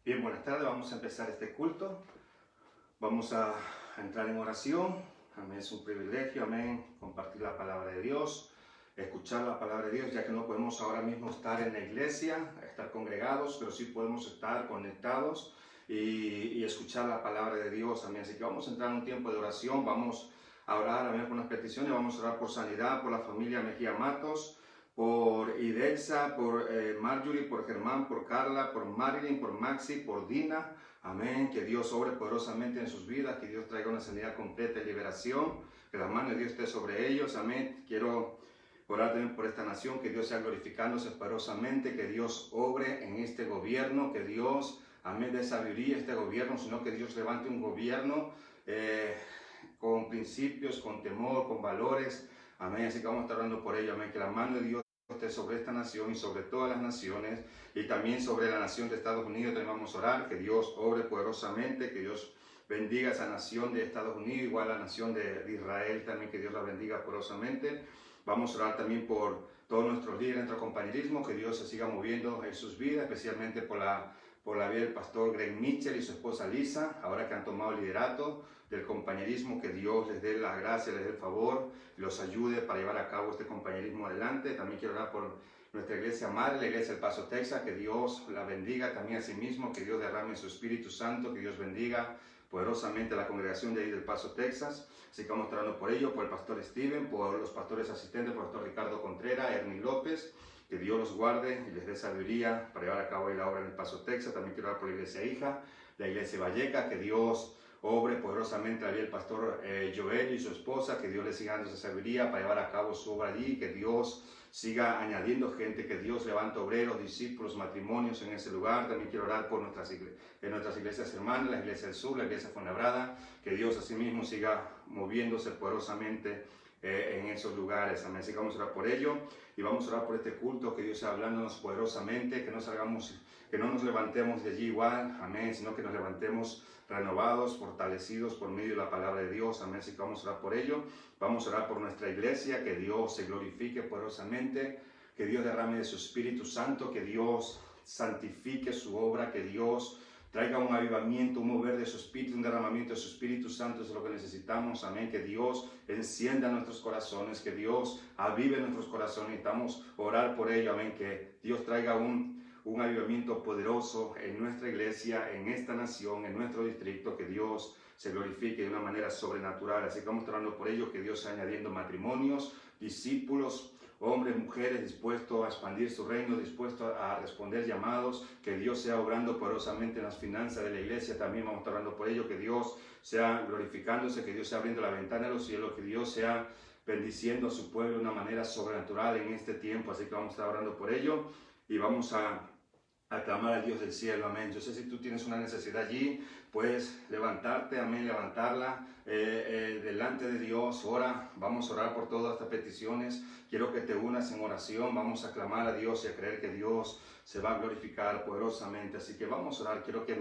Bien, buenas tardes. Vamos a empezar este culto. Vamos a entrar en oración. Amén. Es un privilegio, amén, compartir la palabra de Dios, escuchar la palabra de Dios, ya que no podemos ahora mismo estar en la iglesia, estar congregados, pero sí podemos estar conectados y escuchar la palabra de Dios. Amén. Así que vamos a entrar en un tiempo de oración. Vamos a orar, amén, por unas peticiones. Vamos a orar por sanidad, por la familia Mejía Matos, por Idelsa, por Marjorie, por Germán, por Carla, por Marilyn, por Maxi, por Dina. Amén. Que Dios obre poderosamente en sus vidas, que Dios traiga una sanidad completa y liberación, que la mano de Dios esté sobre ellos. Amén. Quiero orar también por esta nación, que Dios sea glorificándose poderosamente, que Dios obre en este gobierno, que Dios, amén, dé sabiduría a este gobierno, sino que Dios levante un gobierno con principios, con temor, con valores. Amén. Así que vamos a estar orando por ello. Amén. Que la mano de Dios esté sobre esta nación y sobre todas las naciones, y también sobre la nación de Estados Unidos. También vamos a orar, que Dios obre poderosamente, que Dios bendiga a esa nación de Estados Unidos, igual a la nación de Israel también, que Dios la bendiga poderosamente. Vamos a orar también por todos nuestros líderes, nuestro compañerismo, que Dios se siga moviendo en sus vidas, especialmente por la vida del pastor Greg Mitchell y su esposa Lisa, ahora que han tomado el liderato del compañerismo. Que Dios les dé la gracia, les dé el favor, los ayude para llevar a cabo este compañerismo adelante. También quiero orar por nuestra iglesia madre, la iglesia del Paso, Texas, que Dios la bendiga también a sí mismo, que Dios derrame su Espíritu Santo, que Dios bendiga poderosamente a la congregación de ahí del Paso, Texas. Así que vamos orando por ello, por el pastor Steven, por los pastores asistentes, por el pastor Ricardo Contreras, Ernie López. Que Dios los guarde y les dé sabiduría para llevar a cabo la obra en el Paso, Texas. También quiero orar por la iglesia hija, la iglesia Valleca, que Dios obre poderosamente allí el pastor Joel y su esposa, que Dios les siga dando esa sabiduría para llevar a cabo su obra allí, que Dios siga añadiendo gente, que Dios levante obreros, discípulos, matrimonios en ese lugar. También quiero orar por nuestras iglesias hermanas, la iglesia del sur, la iglesia Fuenlabrada, que Dios asimismo siga moviéndose poderosamente en esos lugares. Amén. Así que vamos a orar por ello y vamos a orar por este culto, que Dios sea hablándonos poderosamente, que no nos levantemos de allí igual, amén, sino que nos levantemos renovados, fortalecidos por medio de la palabra de Dios. Amén. Así que vamos a orar por ello. Vamos a orar por nuestra iglesia, que Dios se glorifique poderosamente, que Dios derrame de su Espíritu Santo, que Dios santifique su obra, que Dios traiga un avivamiento, un mover de su Espíritu, un derramamiento de su Espíritu Santo. Es lo que necesitamos. Amén. Que Dios encienda nuestros corazones, que Dios avive nuestros corazones. Necesitamos orar por ello. Amén. Que Dios traiga un avivamiento poderoso en nuestra iglesia, en esta nación, en nuestro distrito, que Dios se glorifique de una manera sobrenatural. Así que vamos orando por ello, que Dios sea añadiendo matrimonios, discípulos, hombres, mujeres dispuestos a expandir su reino, dispuestos a responder llamados, que Dios sea obrando poderosamente en las finanzas de la iglesia. También vamos orando por ello, que Dios sea glorificándose, que Dios sea abriendo la ventana de los cielos, que Dios sea bendiciendo a su pueblo de una manera sobrenatural en este tiempo. Así que vamos a estar orando por ello y vamos a clamar al Dios del cielo. Amén. Yo sé, si tú tienes una necesidad allí, puedes levantarte, amén, levantarla delante de Dios. Ora, vamos a orar por todas estas peticiones. Quiero que te unas en oración. Vamos a clamar a Dios y a creer que Dios se va a glorificar poderosamente. Así que vamos a orar. Quiero que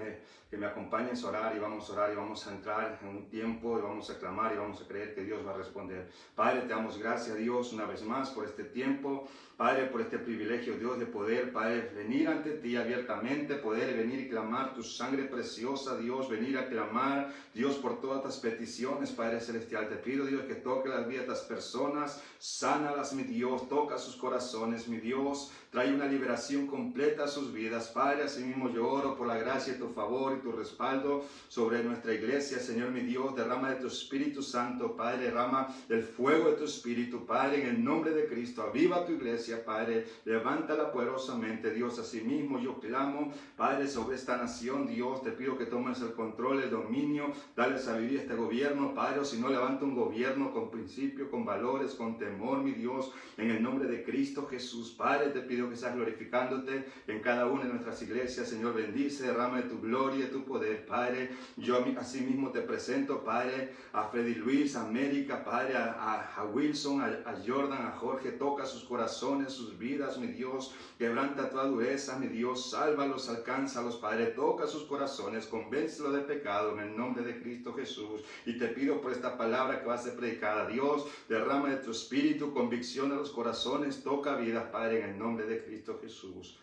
me acompañes a orar, y vamos a orar y vamos a entrar en un tiempo y vamos a clamar y vamos a creer que Dios va a responder. Padre, te damos gracias, Dios, una vez más por este tiempo. Padre, por este privilegio, Dios, de poder, Padre, venir ante ti abiertamente, poder venir y clamar tu sangre preciosa, Dios, venir a clamar, Dios, por todas estas peticiones, Padre Celestial. Te pido, Dios, que toque las vidas de estas personas, sánalas, mi Dios, toca sus corazones, mi Dios, trae una liberación completa a sus vidas. Padre, así mismo yo oro por la gracia y tu favor y tu respaldo sobre nuestra iglesia, Señor, mi Dios. Derrama de tu Espíritu Santo, Padre, derrama del fuego de tu Espíritu, Padre, en el nombre de Cristo. Aviva tu iglesia, Padre, levántala poderosamente, Dios. Así mismo yo clamo, Padre, sobre esta nación, Dios, te pido que tomes el control, el dominio, dale sabiduría a este gobierno, Padre. O si no, levanta un gobierno con principio, con valores, con temor, mi Dios, en el nombre de Cristo Jesús. Padre, te pido que seas glorificándote en cada una de nuestras iglesias, Señor. Bendice, derrama de tu gloria y tu poder, Padre. Yo así mismo te presento, Padre, a Freddy Luis, a América, Padre, a Wilson, a Jordan, a Jorge. Toca sus corazones, sus vidas, mi Dios. Quebranta toda dureza, mi Dios. Sálvalos, alcánzalos, Padre. Toca sus corazones, convéncelo de pecado en el nombre de Cristo Jesús. Y te pido por esta palabra que va a ser predicada, Dios, derrama de tu Espíritu, convicción a los corazones, toca vidas, Padre, en el nombre de Cristo Jesús.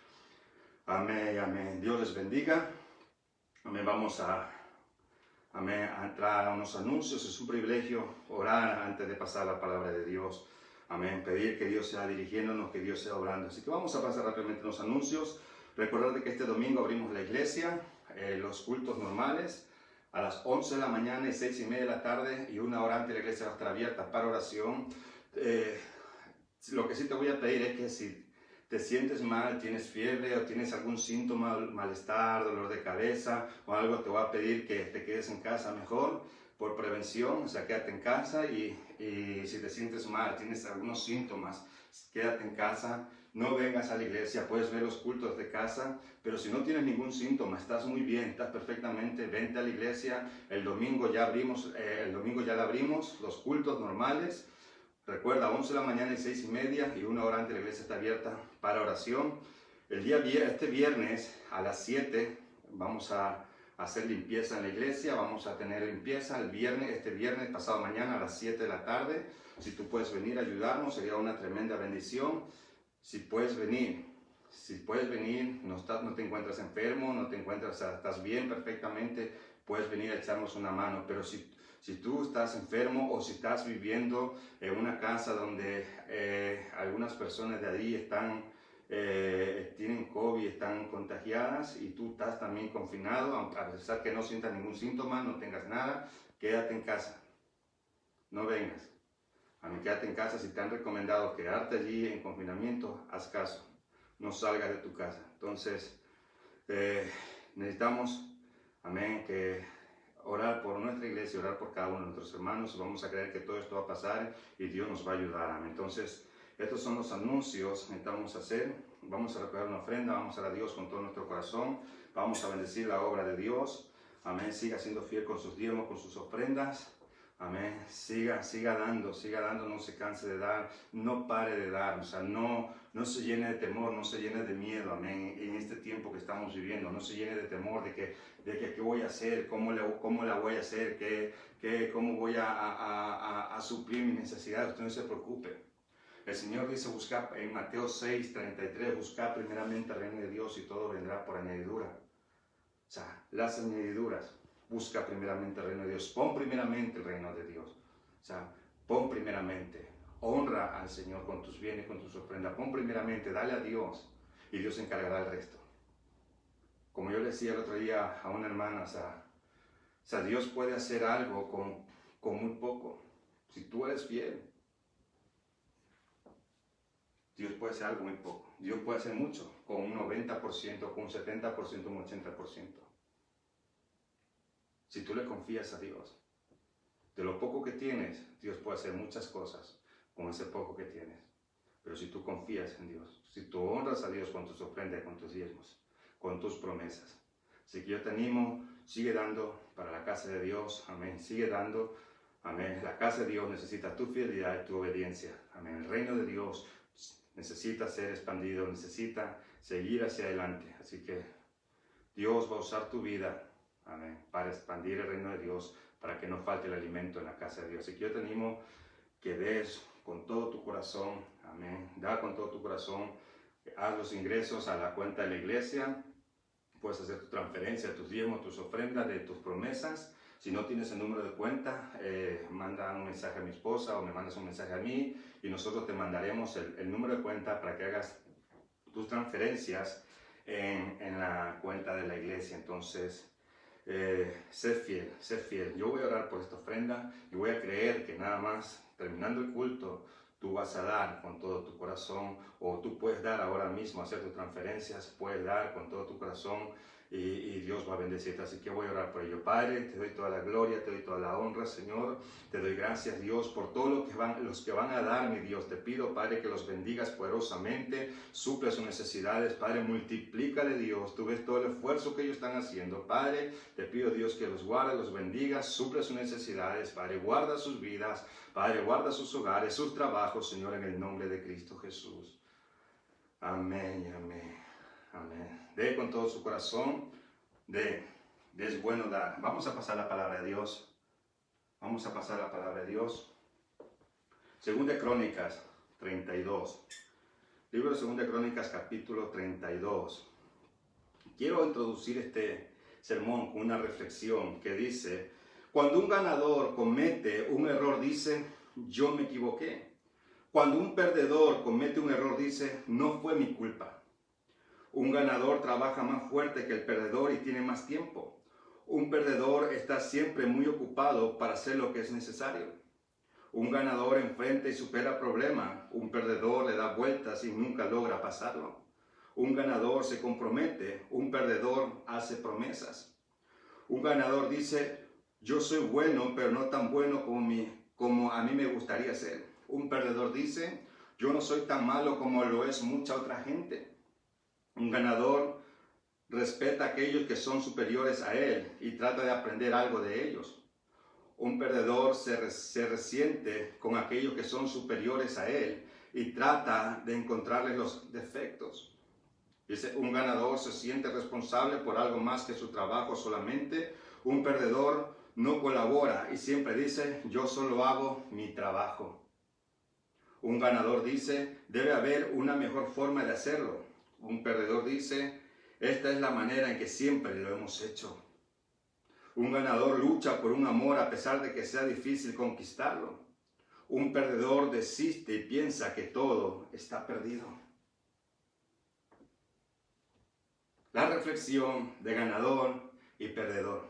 Amén, amén. Dios les bendiga. Amén. Vamos a entrar a unos anuncios. Es un privilegio orar antes de pasar la palabra de Dios. Amén. Pedir que Dios sea dirigiéndonos, que Dios sea obrando. Así que vamos a pasar rápidamente los anuncios. Recordad que este domingo abrimos la iglesia, los cultos normales, a las 11 de la mañana y 6:30 de la tarde, y una hora antes la iglesia va a estar abierta para oración. Lo que sí te voy a pedir es que si te sientes mal, tienes fiebre o tienes algún síntoma, malestar, dolor de cabeza o algo, te voy a pedir que te quedes en casa mejor por prevención. O sea, quédate en casa y si te sientes mal, tienes algunos síntomas, quédate en casa. No vengas a la iglesia, puedes ver los cultos de casa, pero si no tienes ningún síntoma, estás muy bien, estás perfectamente, vente a la iglesia. El domingo ya la abrimos, los cultos normales. Recuerda, 11 de la mañana y 6:30, y una hora antes la iglesia está abierta para oración. Este viernes a las 7 vamos a hacer limpieza en la iglesia, vamos a tener limpieza este viernes, pasado mañana a las 7 de la tarde. Si tú puedes venir a ayudarnos, sería una tremenda bendición. Si puedes venir, no te encuentras enfermo, estás bien perfectamente, puedes venir a echarnos una mano. Pero si tú estás enfermo o si estás viviendo en una casa donde algunas personas de ahí tienen COVID, están contagiadas, y tú estás también confinado, a pesar que no sientas ningún síntoma, no tengas nada, quédate en casa, no vengas. A mí, quédate en casa. Si te han recomendado quedarte allí en confinamiento, haz caso, no salgas de tu casa. Entonces, necesitamos, amén, que orar por nuestra iglesia, orar por cada uno de nuestros hermanos. Vamos a creer que todo esto va a pasar y Dios nos va a ayudar. Amén. Entonces, estos son los anuncios que necesitamos hacer. Vamos a recoger una ofrenda, vamos a dar a Dios con todo nuestro corazón, vamos a bendecir la obra de Dios. Amén. Siga siendo fiel con sus diezmos, con sus ofrendas. Amén. Siga dando, no se canse de dar, no pare de dar. O sea, no se llene de temor, no se llene de miedo. Amén. En este tiempo que estamos viviendo, no se llene de temor de que qué voy a hacer, cómo la voy a hacer, cómo voy a suplir mis necesidades. Usted no se preocupe. El Señor dice, buscar en Mateo 6:33, buscar primeramente el reino de Dios y todo vendrá por añadidura. O sea, las añadiduras. Busca primeramente el reino de Dios. Pon primeramente el reino de Dios. O sea, pon primeramente. Honra al Señor con tus bienes, con tus ofrendas. Pon primeramente, dale a Dios y Dios se encargará del resto. Como yo le decía el otro día a una hermana, o sea, Dios puede hacer algo con muy poco. Si tú eres fiel, Dios puede hacer algo muy poco. Dios puede hacer mucho con un 90%, con un 70%, un 80%. Si tú le confías a Dios, de lo poco que tienes, Dios puede hacer muchas cosas con ese poco que tienes. Pero si tú confías en Dios, si tú honras a Dios con tus ofrendas, con tus diezmos, con tus promesas. Así que yo te animo, sigue dando para la casa de Dios, amén, sigue dando, amén. La casa de Dios necesita tu fidelidad y tu obediencia, amén. El reino de Dios necesita ser expandido, necesita seguir hacia adelante. Así que Dios va a usar tu vida, amén, para expandir el reino de Dios, para que no falte el alimento en la casa de Dios. Así que yo te animo que des con todo tu corazón, amén, da con todo tu corazón, haz los ingresos a la cuenta de la iglesia, puedes hacer tu transferencia, tus diezmos, tus ofrendas, de tus promesas. Si no tienes el número de cuenta, manda un mensaje a mi esposa o me mandas un mensaje a mí y nosotros te mandaremos el número de cuenta para que hagas tus transferencias en la cuenta de la iglesia. Entonces, sé fiel. Yo voy a orar por esta ofrenda y voy a creer que nada más terminando el culto, tú vas a dar con todo tu corazón, o tú puedes dar ahora mismo, hacer tus transferencias, puedes dar con todo tu corazón y Dios va a bendecirte. Así que voy a orar por ello. Padre, te doy toda la gloria, te doy toda la honra, Señor. Te doy gracias, Dios, por todo los que van a dar, mi Dios. Te pido, Padre, que los bendigas poderosamente, suple sus necesidades, Padre, multiplícale, Dios. Tú ves todo el esfuerzo que ellos están haciendo, Padre. Te pido, Dios, que los guarde, los bendiga, suple sus necesidades, Padre, guarda sus vidas, Padre, guarda sus hogares, sus trabajos, Señor, en el nombre de Cristo Jesús. Amén y amén. Amén. Dé con todo su corazón, es bueno dar. Vamos a pasar la palabra de Dios. Vamos a pasar la palabra de Dios. Segunda de Crónicas 32. Libro de Segunda de Crónicas, capítulo 32. Quiero introducir este sermón con una reflexión que dice: cuando un ganador comete un error, dice, yo me equivoqué. Cuando un perdedor comete un error, dice, no fue mi culpa. Un ganador trabaja más fuerte que el perdedor y tiene más tiempo. Un perdedor está siempre muy ocupado para hacer lo que es necesario. Un ganador enfrenta y supera problemas. Un perdedor le da vueltas y nunca logra pasarlo. Un ganador se compromete. Un perdedor hace promesas. Un ganador dice, yo soy bueno, pero no tan bueno como a mí me gustaría ser. Un perdedor dice, yo no soy tan malo como lo es mucha otra gente. Un ganador respeta a aquellos que son superiores a él y trata de aprender algo de ellos. Un perdedor se resiente con aquellos que son superiores a él y trata de encontrarles los defectos. Dice, un ganador se siente responsable por algo más que su trabajo solamente. Un perdedor no colabora y siempre dice, yo solo hago mi trabajo. Un ganador dice, debe haber una mejor forma de hacerlo. Un perdedor dice, esta es la manera en que siempre lo hemos hecho. Un ganador lucha por un amor a pesar de que sea difícil conquistarlo. Un perdedor desiste y piensa que todo está perdido. La reflexión de ganador y perdedor.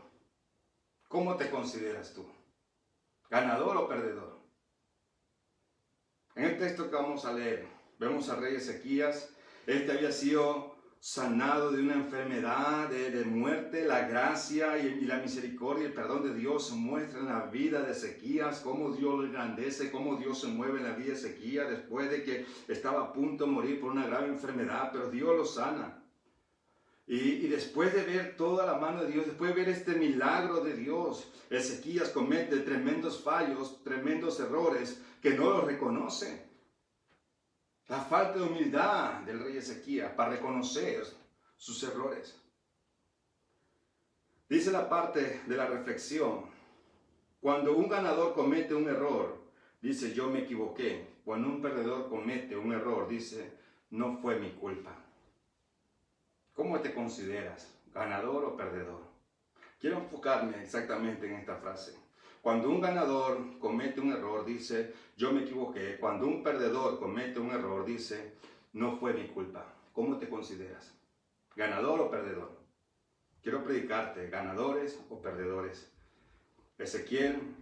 ¿Cómo te consideras tú? ¿Ganador o perdedor? En el texto que vamos a leer, vemos al rey Ezequías. Este había sido sanado de una enfermedad, de muerte. La gracia y la misericordia y el perdón de Dios se muestra en la vida de Ezequías, cómo Dios lo engrandece, cómo Dios se mueve en la vida de Ezequías después de que estaba a punto de morir por una grave enfermedad, pero Dios lo sana. Y después de ver toda la mano de Dios, después de ver este milagro de Dios, Ezequías comete tremendos fallos, tremendos errores que no los reconoce. La falta de humildad del rey Ezequías para reconocer sus errores. Dice la parte de la reflexión, cuando un ganador comete un error, dice yo me equivoqué. Cuando un perdedor comete un error, dice no fue mi culpa. ¿Cómo te consideras? ¿Ganador o perdedor? Quiero enfocarme exactamente en esta frase. Cuando un ganador comete un error, dice, yo me equivoqué. Cuando un perdedor comete un error, dice, no fue mi culpa. ¿Cómo te consideras? ¿Ganador o perdedor? Quiero predicarte, ganadores o perdedores. Ezequiel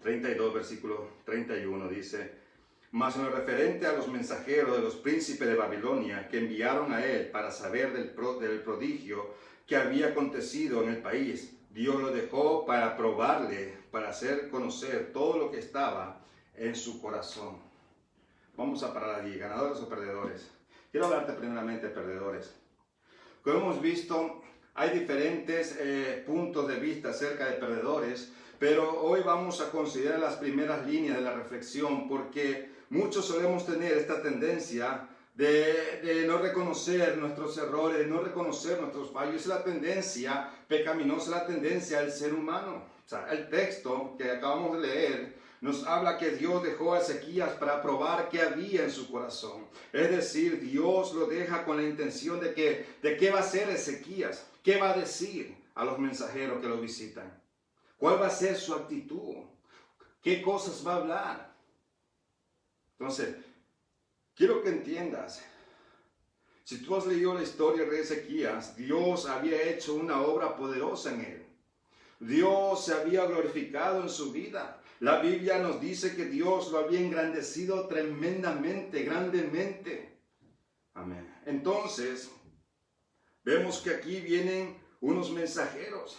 32, versículo 31 dice, mas en lo referente a los mensajeros de los príncipes de Babilonia que enviaron a él para saber del prodigio que había acontecido en el país, Dios lo dejó para probarle, para hacer conocer todo lo que estaba en su corazón. Vamos a parar allí, ganadores o perdedores. Quiero hablarte primeramente de perdedores. Como hemos visto, hay diferentes puntos de vista acerca de perdedores, pero hoy vamos a considerar las primeras líneas de la reflexión porque muchos solemos tener esta tendencia de no reconocer nuestros errores, de no reconocer nuestros fallos. Es la tendencia pecaminosa, la tendencia del ser humano. O sea, el texto que acabamos de leer nos habla que Dios dejó a Ezequías para probar qué había en su corazón. Es decir, Dios lo deja con la intención de qué va a hacer Ezequías, qué va a decir a los mensajeros que lo visitan, cuál va a ser su actitud, qué cosas va a hablar. Entonces, quiero que entiendas, si tú has leído la historia de Ezequías, Dios había hecho una obra poderosa en él. Dios se había glorificado en su vida. La Biblia nos dice que Dios lo había engrandecido tremendamente, grandemente. Amén. Entonces, vemos que aquí vienen unos mensajeros.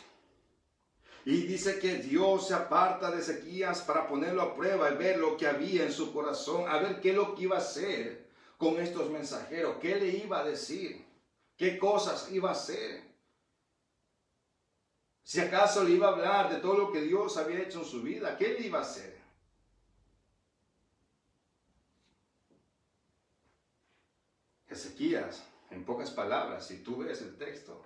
Y dice que Dios se aparta de Ezequías para ponerlo a prueba y ver lo que había en su corazón, a ver qué es lo que iba a hacer con estos mensajeros, qué le iba a decir, qué cosas iba a hacer. Si acaso le iba a hablar de todo lo que Dios había hecho en su vida, ¿qué le iba a hacer? Ezequías, en pocas palabras, si tú ves el texto,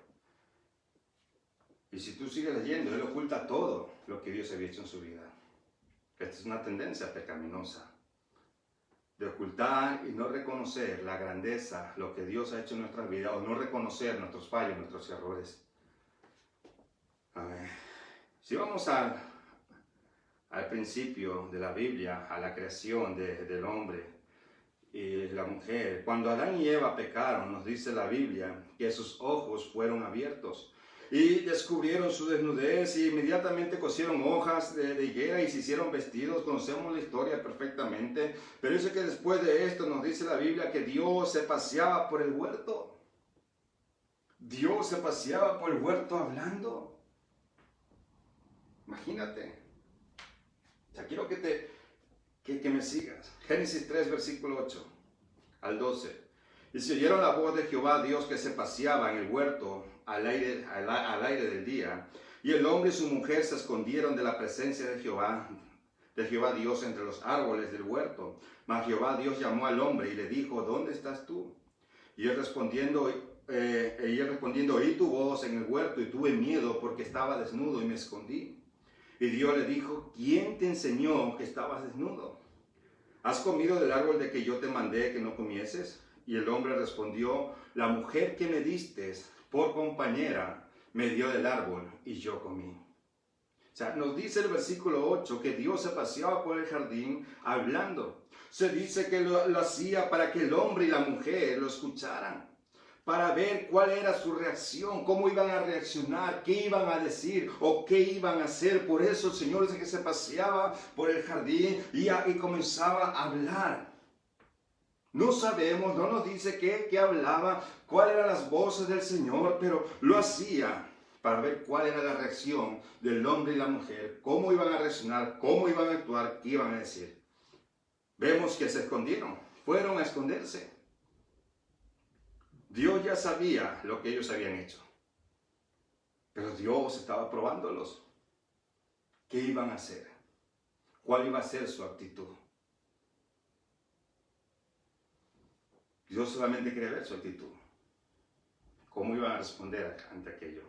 y si tú sigues leyendo, él oculta todo lo que Dios había hecho en su vida. Esta es una tendencia pecaminosa, de ocultar y no reconocer la grandeza, lo que Dios ha hecho en nuestra vida, o no reconocer nuestros fallos, nuestros errores. Amén. Si vamos al principio de la Biblia, a la creación del hombre y la mujer, cuando Adán y Eva pecaron, nos dice la Biblia que sus ojos fueron abiertos y descubrieron su desnudez y inmediatamente cosieron hojas de higuera y se hicieron vestidos. Conocemos la historia perfectamente, pero dice que después de esto nos dice la Biblia que Dios se paseaba por el huerto. Dios se paseaba por el huerto hablando. Imagínate. O sea, quiero que me sigas. Génesis 3, versículo 8 al 12. Y se oyeron la voz de Jehová Dios que se paseaba en el huerto al aire del día. Y el hombre y su mujer se escondieron de la presencia de Jehová Dios entre los árboles del huerto. Mas Jehová Dios llamó al hombre y le dijo, ¿dónde estás tú? Y él respondiendo, oí tu voz en el huerto y tuve miedo porque estaba desnudo y me escondí. Y Dios le dijo, ¿quién te enseñó que estabas desnudo? ¿Has comido del árbol de que yo te mandé que no comieses? Y el hombre respondió, la mujer que me diste por compañera me dio del árbol y yo comí. O sea, nos dice el versículo 8 que Dios se paseaba por el jardín hablando. Se dice que lo hacía para que el hombre y la mujer lo escucharan, para ver cuál era su reacción, cómo iban a reaccionar, qué iban a decir o qué iban a hacer. Por eso el Señor dice que se paseaba por el jardín y comenzaba a hablar. No sabemos, no nos dice qué hablaba, cuáles eran las voces del Señor, pero lo hacía para ver cuál era la reacción del hombre y la mujer, cómo iban a reaccionar, cómo iban a actuar, qué iban a decir. Vemos que se escondieron, fueron a esconderse. Dios ya sabía lo que ellos habían hecho, pero Dios estaba probándolos. ¿Qué iban a hacer? ¿Cuál iba a ser su actitud? Dios solamente quería ver su actitud. ¿Cómo iban a responder ante aquello?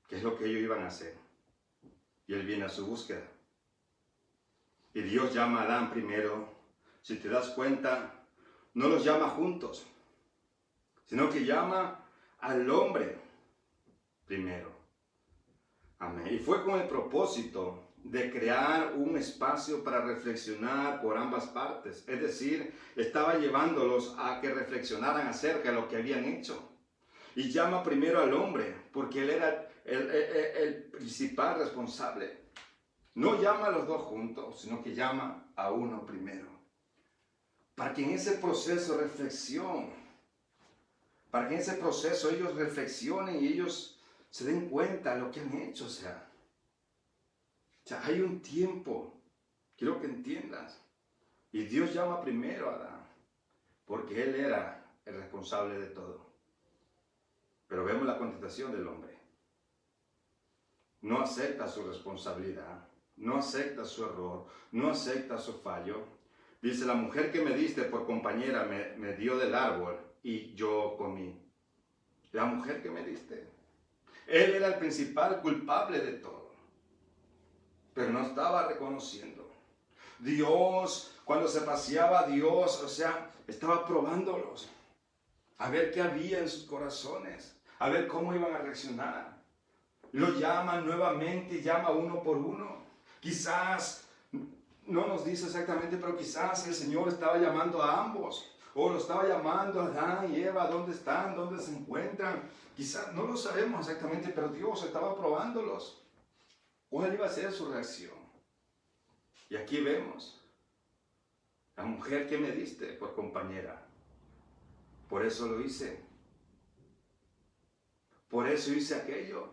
¿Qué es lo que ellos iban a hacer? Y Él viene a su búsqueda. Y Dios llama a Adán primero. Si te das cuenta, no los llama juntos, sino que llama al hombre primero. Amén. Y fue con el propósito de crear un espacio para reflexionar por ambas partes. Es decir, estaba llevándolos a que reflexionaran acerca de lo que habían hecho. Y llama primero al hombre, porque él era el principal responsable. No llama a los dos juntos, sino que llama a uno primero. Para que en ese proceso de reflexión, para que en ese proceso ellos reflexionen y ellos se den cuenta de lo que han hecho. O sea, hay un tiempo, quiero que entiendas. Y Dios llama primero a Adán, porque él era el responsable de todo. Pero vemos la contestación del hombre. No acepta su responsabilidad, no acepta su error, no acepta su fallo. Dice, la mujer que me diste por compañera me dio del árbol y yo comí. La mujer que me diste. Él era el principal culpable de todo, pero no estaba reconociendo. Dios, cuando se paseaba Dios, o sea, estaba probándolos, a ver qué había en sus corazones, a ver cómo iban a reaccionar. Lo llama nuevamente, llama uno por uno. Quizás, no nos dice exactamente, pero quizás el Señor estaba llamando a ambos. O lo estaba llamando a Adán y Eva, ¿dónde están? ¿Dónde se encuentran? Quizás no lo sabemos exactamente, pero Dios estaba probándolos. ¿Cuál iba a ser su reacción? Y aquí vemos, la mujer que me diste por compañera. Por eso lo hice. Por eso hice aquello.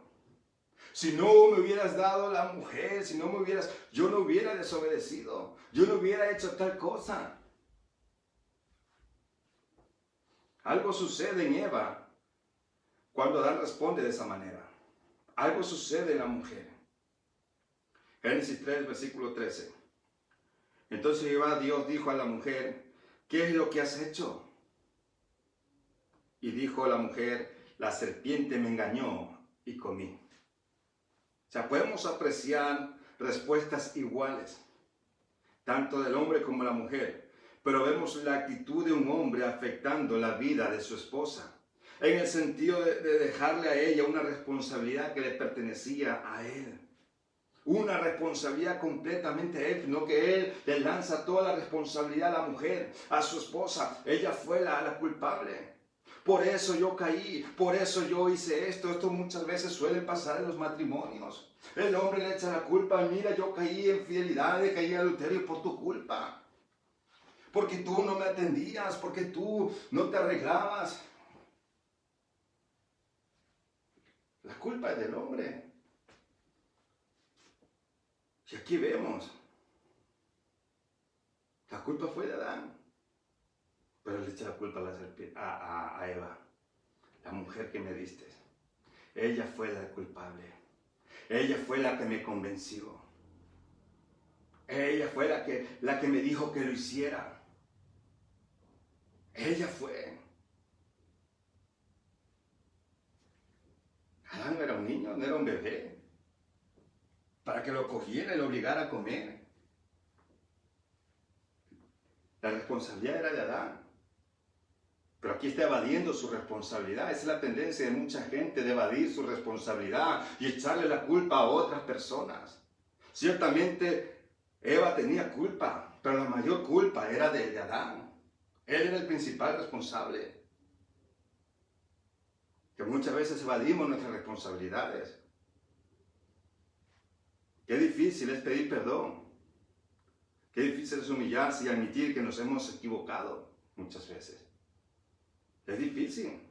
Si no me hubieras dado la mujer, yo no hubiera desobedecido. Yo no hubiera hecho tal cosa. Algo sucede en Eva cuando Adán responde de esa manera. Algo sucede en la mujer. Génesis 3, versículo 13. Entonces Jehová Dios dijo a la mujer, ¿qué es lo que has hecho? Y dijo la mujer, la serpiente me engañó y comí. O sea, podemos apreciar respuestas iguales, tanto del hombre como de la mujer. Pero vemos la actitud de un hombre afectando la vida de su esposa. en el sentido de dejarle a ella una responsabilidad que le pertenecía a él. Una responsabilidad completamente a él, no que él le lanza toda la responsabilidad a la mujer, a su esposa. Ella fue la culpable. Por eso yo caí, por eso yo hice esto. Esto muchas veces suele pasar en los matrimonios. El hombre le echa la culpa. Mira, yo caí en infidelidades, caí en adulterio por tu culpa. Porque tú no me atendías, porque tú no te arreglabas. La culpa es del hombre. Y aquí vemos, la culpa fue de Adán, pero le echa la culpa a Eva, la mujer que me diste. Ella fue la culpable. Ella fue la que me convenció. Ella fue la que me dijo que lo hiciera. Ella fue. Adán no era un niño, no era un bebé, para que lo cogiera y lo obligara a comer. La responsabilidad era de Adán. Pero aquí está evadiendo su responsabilidad. Esa es la tendencia de mucha gente, de evadir su responsabilidad y echarle la culpa a otras personas. Ciertamente Eva tenía culpa, pero la mayor culpa era de Adán. Él era el principal responsable. Que muchas veces evadimos nuestras responsabilidades. Qué difícil es pedir perdón. Qué difícil es humillarse y admitir que nos hemos equivocado muchas veces. Es difícil.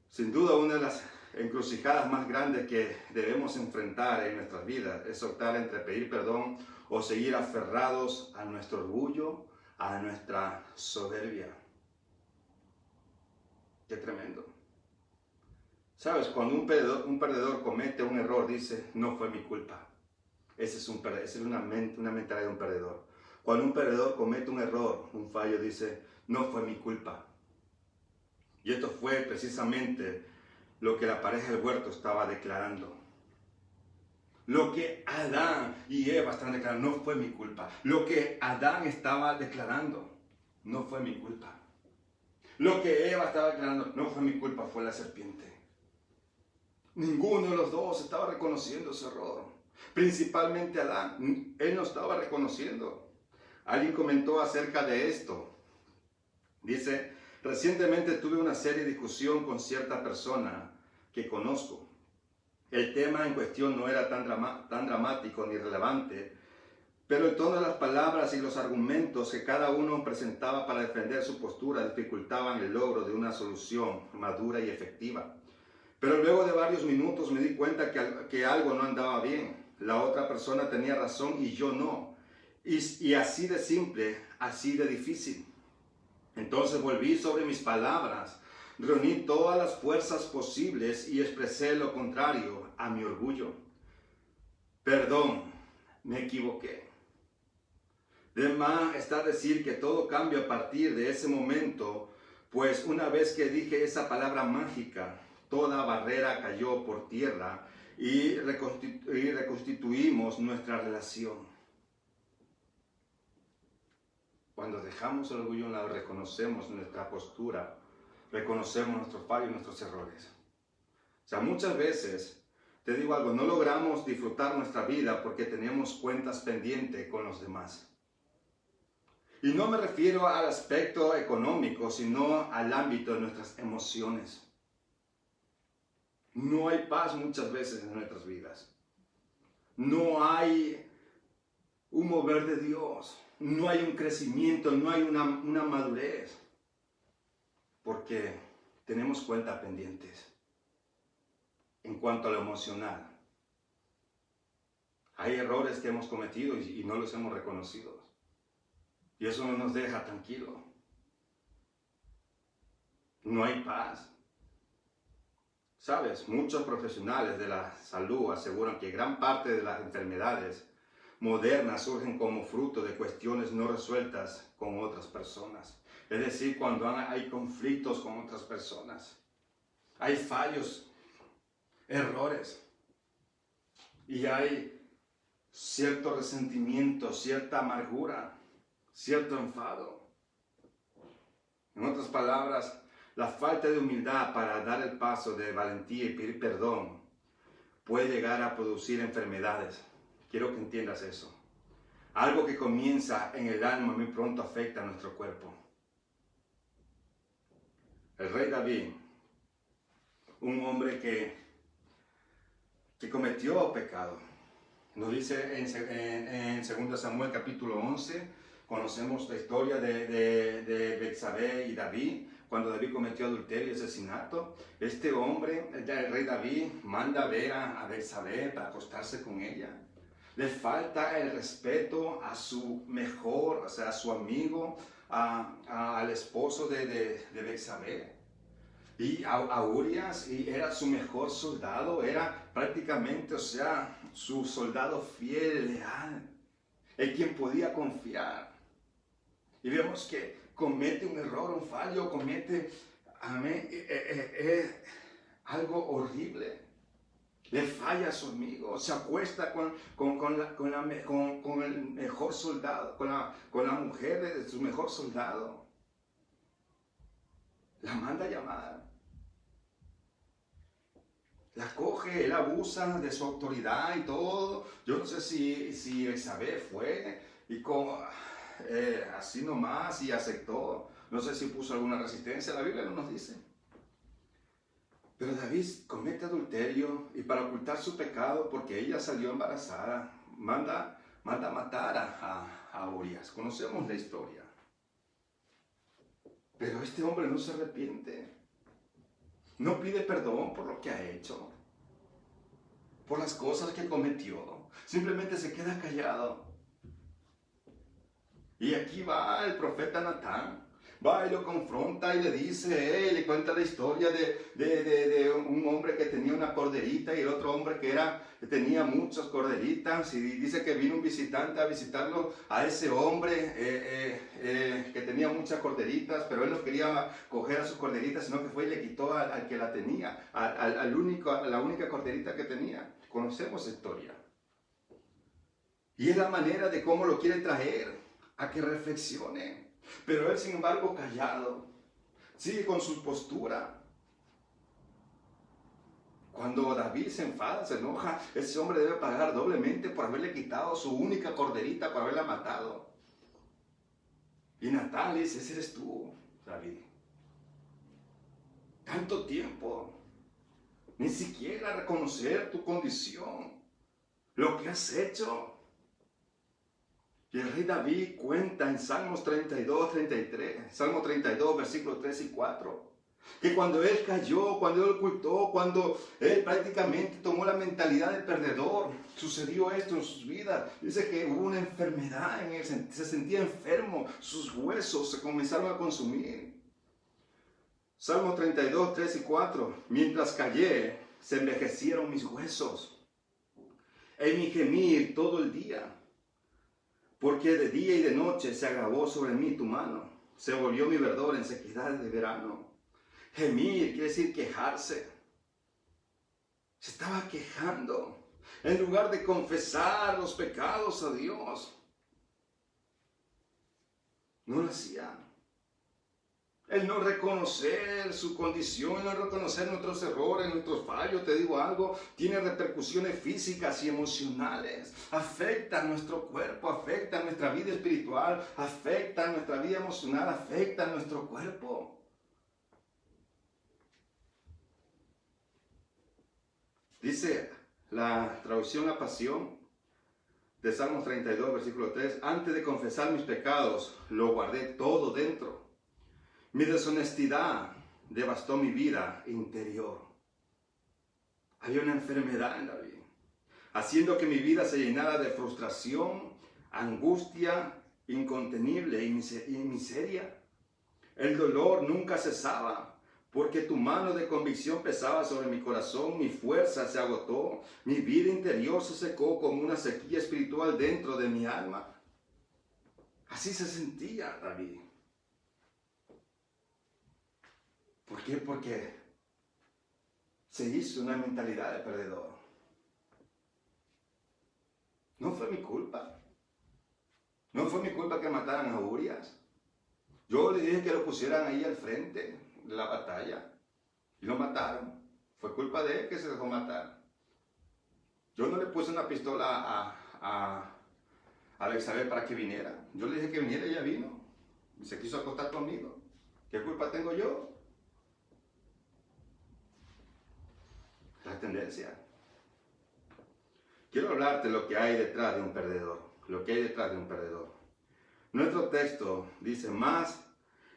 Sin duda, una de las encrucijadas más grandes que debemos enfrentar en nuestras vidas es optar entre pedir perdón o seguir aferrados a nuestro orgullo, a nuestra soberbia. Qué tremendo. ¿Sabes? Cuando un perdedor comete un error, dice, no fue mi culpa. Esa es una mentalidad de un perdedor. Cuando un perdedor comete un error, un fallo, dice, no fue mi culpa. Y esto fue precisamente lo que la pareja del huerto estaba declarando. Lo que Adán y Eva estaban declarando, no fue mi culpa. Lo que Adán estaba declarando, no fue mi culpa. Lo que Eva estaba declarando, no fue mi culpa, fue la serpiente. Ninguno de los dos estaba reconociendo su error. Principalmente Adán, él no estaba reconociendo. Alguien comentó acerca de esto. Dice, recientemente tuve una seria discusión con cierta persona que conozco. El tema en cuestión no era tan dramático ni relevante, pero el tono de las palabras y los argumentos que cada uno presentaba para defender su postura dificultaban el logro de una solución madura y efectiva. Pero luego de varios minutos me di cuenta que algo no andaba bien. La otra persona tenía razón y yo no. Y así de simple, así de difícil. Entonces volví sobre mis palabras, reuní todas las fuerzas posibles y expresé lo contrario a mi orgullo. Perdón, me equivoqué. De más está decir que todo cambia a partir de ese momento, pues una vez que dije esa palabra mágica, toda barrera cayó por tierra y reconstituimos nuestra relación. Cuando dejamos el orgullo a un lado, reconocemos nuestra postura, reconocemos nuestros fallos y nuestros errores. O sea, muchas veces, te digo algo, no logramos disfrutar nuestra vida porque tenemos cuentas pendientes con los demás. Y no me refiero al aspecto económico, sino al ámbito de nuestras emociones. No hay paz muchas veces en nuestras vidas. No hay un mover de Dios. No hay un crecimiento, no hay una madurez. Porque tenemos cuentas pendientes en cuanto a lo emocional. Hay errores que hemos cometido y no los hemos reconocido. Y eso no nos deja tranquilos. No hay paz. ¿Sabes? Muchos profesionales de la salud aseguran que gran parte de las enfermedades modernas surgen como fruto de cuestiones no resueltas con otras personas. Es decir, cuando hay conflictos con otras personas, hay fallos, errores, y hay cierto resentimiento, cierta amargura, cierto enfado. En otras palabras, la falta de humildad para dar el paso de valentía y pedir perdón puede llegar a producir enfermedades. Quiero que entiendas eso. Algo que comienza en el alma muy pronto afecta a nuestro cuerpo. El rey David, un hombre que cometió pecado. Nos dice en 2 Samuel capítulo 11, conocemos la historia de Betsabé y David, cuando David cometió adulterio y asesinato. Este hombre, el rey David, manda a ver a Betsabé para acostarse con ella. Le falta el respeto a su mejor, o sea, a su amigo, al esposo de Betsabé. Y a Urias, y era su mejor soldado, era prácticamente, o sea, su soldado fiel, leal, en quien podía confiar. Y vemos que comete un error, un fallo, comete algo horrible. Le falla a su amigo, se acuesta con el mejor soldado, con la mujer de su mejor soldado. La manda a llamar. La coge, él abusa de su autoridad y todo. Yo no sé si Betsabé fue y así nomás y aceptó. No sé si puso alguna resistencia, la Biblia no nos dice. Pero David comete adulterio y para ocultar su pecado, porque ella salió embarazada, manda matar a Urias. Conocemos la historia. Pero este hombre no se arrepiente. No pide perdón por lo que ha hecho, por las cosas que cometió. Simplemente se queda callado. Y aquí va el profeta Natán. Va y lo confronta y le dice, le cuenta la historia de un hombre que tenía una corderita y el otro hombre que tenía muchas corderitas. Y dice que vino un visitante a visitarlo a ese hombre que tenía muchas corderitas, pero él no quería coger a sus corderitas, sino que fue y le quitó al que la tenía, a la única corderita que tenía. Conocemos la historia. Y es la manera de cómo lo quiere traer a que reflexione. Pero él, sin embargo, callado, sigue con su postura. Cuando David se enfada, se enoja, ese hombre debe pagar doblemente por haberle quitado su única corderita, por haberla matado. Y Natán le dice, ese eres tú, David. Tanto tiempo, ni siquiera reconocer tu condición, lo que has hecho. Y el rey David cuenta en Salmos 32, 33, Salmo 32, versículos 3 y 4, que cuando él cayó, cuando él ocultó, cuando él prácticamente tomó la mentalidad de perdedor, sucedió esto en sus vidas. Dice que hubo una enfermedad en él, se sentía enfermo, sus huesos se comenzaron a consumir. Salmo 32, 3 y 4, mientras callé, se envejecieron mis huesos, en mi gemir todo el día. Porque de día y de noche se agravó sobre mí tu mano, se volvió mi verdor en sequedad de verano. Gemir quiere decir quejarse. Se estaba quejando. En lugar de confesar los pecados a Dios, no lo hacía. El no reconocer su condición, el no reconocer nuestros errores, nuestros fallos, te digo algo, tiene repercusiones físicas y emocionales. Afecta a nuestro cuerpo, afecta a nuestra vida espiritual, afecta a nuestra vida emocional, afecta a nuestro cuerpo. Dice la traducción La Pasión de Salmos 32, versículo 3, antes de confesar mis pecados, lo guardé todo dentro. Mi deshonestidad devastó mi vida interior. Había una enfermedad en David, haciendo que mi vida se llenara de frustración, angustia incontenible y miseria. El dolor nunca cesaba, porque tu mano de convicción pesaba sobre mi corazón, mi fuerza se agotó, mi vida interior se secó como una sequía espiritual dentro de mi alma. Así se sentía David. ¿Por qué? Porque se hizo una mentalidad de perdedor. No fue mi culpa. No fue mi culpa que mataran a Urias. Yo le dije que lo pusieran ahí al frente de la batalla y lo mataron. Fue culpa de él que se dejó matar. Yo no le puse una pistola a Elizabeth para que viniera. Yo le dije que viniera y ella vino. Y se quiso acostar conmigo. ¿Qué culpa tengo yo? La tendencia. Quiero hablarte de lo que hay detrás de un perdedor. Lo que hay detrás de un perdedor. Nuestro texto dice más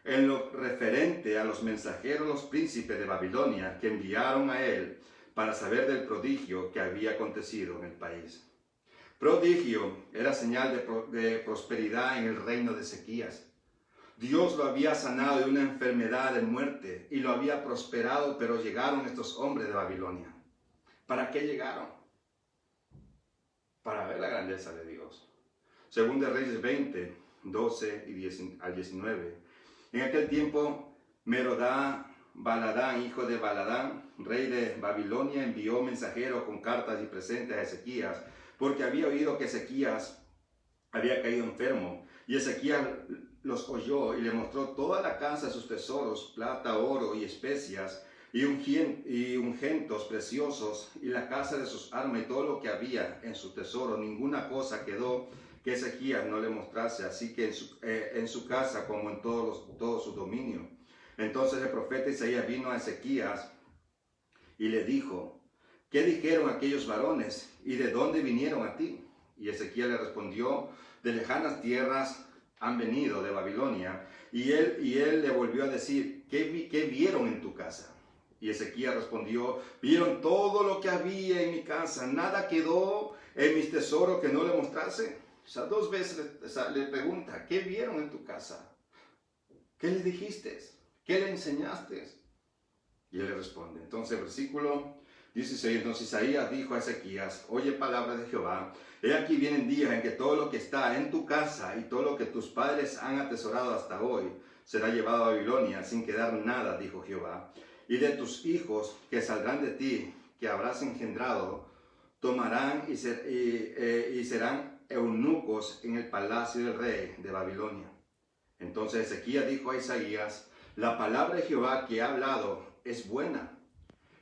en lo referente a los mensajeros, los príncipes de Babilonia, que enviaron a él para saber del prodigio que había acontecido en el país. Prodigio era señal de prosperidad en el reino de Ezequías. Dios lo había sanado de una enfermedad de muerte y lo había prosperado, pero llegaron estos hombres de Babilonia. ¿Para qué llegaron? Para ver la grandeza de Dios. Según de Reyes 20, 12 al 19. En aquel tiempo, Baladán, hijo de Baladán, rey de Babilonia, envió mensajeros con cartas y presentes a Ezequías, porque había oído que Ezequías había caído enfermo. Y Ezequías los oyó y le mostró toda la casa de sus tesoros, plata, oro y especias, y ungüentos preciosos, y la casa de sus armas y todo lo que había en su tesoro. Ninguna cosa quedó que Ezequías no le mostrase, así que en su casa como en todo su dominio. Entonces el profeta Isaías vino a Ezequías y le dijo: ¿qué dijeron aquellos varones y de dónde vinieron a ti? Y Ezequías le respondió: de lejanas tierras han venido, de Babilonia. Y él le volvió a decir: ¿qué vieron en tu casa? Y Ezequías respondió: vieron todo lo que había en mi casa, nada quedó en mis tesoros que no le mostrase. O sea, 2 veces le pregunta: ¿qué vieron en tu casa? ¿Qué le dijiste? ¿Qué le enseñaste? Y él le responde. Entonces, versículo 16, entonces Isaías dijo a Ezequías: oye palabra de Jehová, he aquí vienen días en que todo lo que está en tu casa y todo lo que tus padres han atesorado hasta hoy será llevado a Babilonia sin quedar nada, dijo Jehová. Y de tus hijos que saldrán de ti, que habrás engendrado, tomarán y serán eunucos en el palacio del rey de Babilonia. Entonces Ezequías dijo a Isaías: la palabra de Jehová que ha hablado es buena.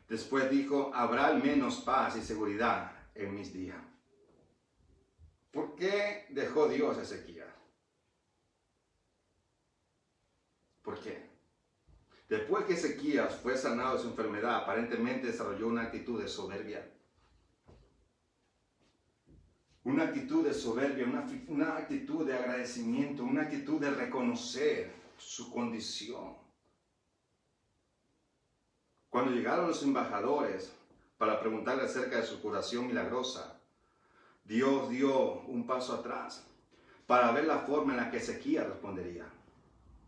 Después dijo: habrá al menos paz y seguridad en mis días. ¿Por qué dejó Dios a Ezequías? ¿Por qué? Después que Ezequías fue sanado de su enfermedad, aparentemente desarrolló una actitud de soberbia. Una actitud de soberbia, una actitud de agradecimiento, una actitud de reconocer su condición. Cuando llegaron los embajadores para preguntarle acerca de su curación milagrosa, Dios dio un paso atrás para ver la forma en la que Ezequías respondería.